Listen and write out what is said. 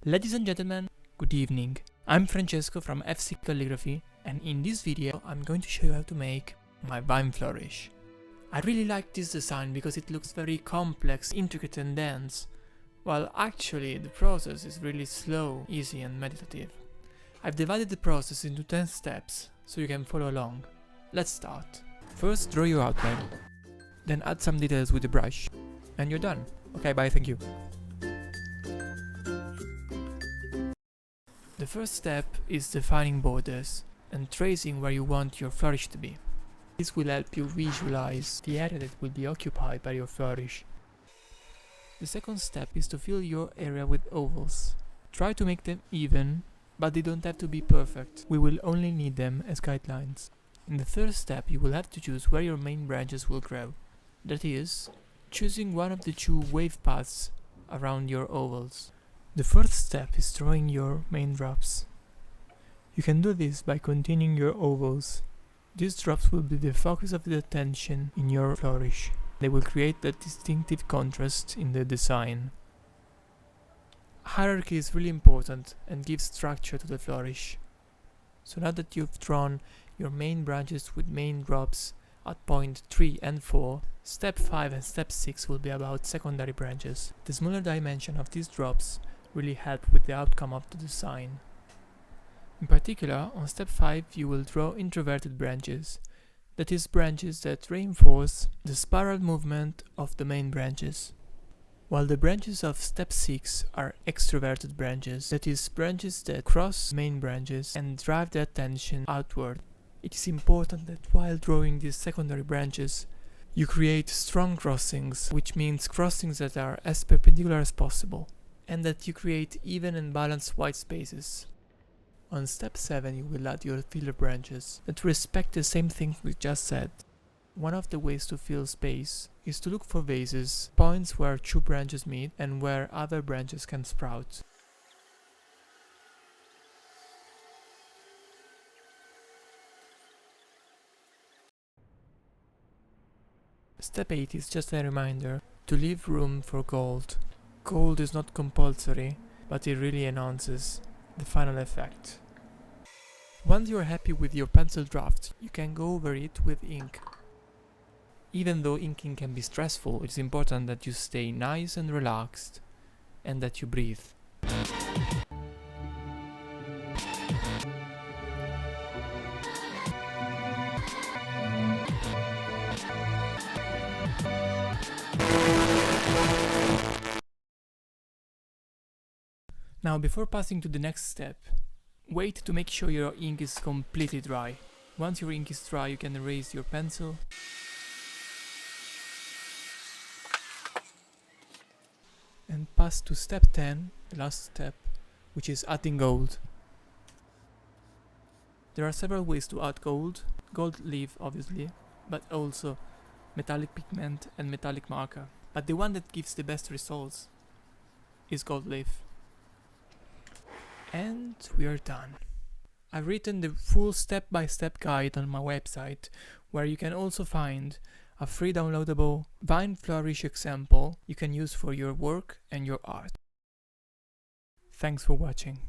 Ladies and gentlemen, good evening. I'm Francesco from FCcalligraphy, and in this video I'm going to show you how to make my Vine FLourish. I really like this design because it looks very complex, intricate and dense, while actually the process is really slow, easy and meditative. I've divided the process into 10 steps so you can follow along. Let's start. First, draw your outline, then add some details with the brush, and you're done. Okay, bye, thank you. The first step is defining borders and tracing where you want your flourish to be. This will help you visualize the area that will be occupied by your flourish. The second step is to fill your area with ovals. Try to make them even, but they don't have to be perfect. We will only need them as guidelines. In the third step, you will have to choose where your main branches will grow. That is, choosing one of the two wave paths around your ovals. The fourth step is drawing your main drops. You can do this by continuing your ovals. These drops will be the focus of the attention in your flourish. They will create that distinctive contrast in the design. Hierarchy is really important and gives structure to the flourish. So now that you've drawn your main branches with main drops at point 3 and 4, step 5 and step 6 will be about secondary branches. The smaller dimension of these drops really help with the outcome of the design. In particular, on step 5 you will draw introverted branches, that is, branches that reinforce the spiral movement of the main branches. While the branches of step 6 are extroverted branches, that is, branches that cross main branches and drive the attention outward. It is important that while drawing these secondary branches, you create strong crossings, which means crossings that are as perpendicular as possible, and that you create even and balanced white spaces. On step 7 you will add your filler branches that respect the same thing we just said. One of the ways to fill space is to look for vases, points where two branches meet and where other branches can sprout. Step 8 is just a reminder to leave room for gold. Gold is not compulsory, but it really enhances the final effect. Once you are happy with your pencil draft, you can go over it with ink. Even though inking can be stressful, it's important that you stay nice and relaxed, and that you breathe. Now, before passing to the next step, wait to make sure your ink is completely dry. Once your ink is dry, you can erase your pencil and pass to step 10, the last step, which is adding gold. There are several ways to add gold. Gold leaf, obviously, but also metallic pigment and metallic marker. But the one that gives the best results is gold leaf. And we are done. I've written the full step-by-step guide on my website, where you can also find a free downloadable Vine FLourish example you can use for your work and your art. Thanks for watching.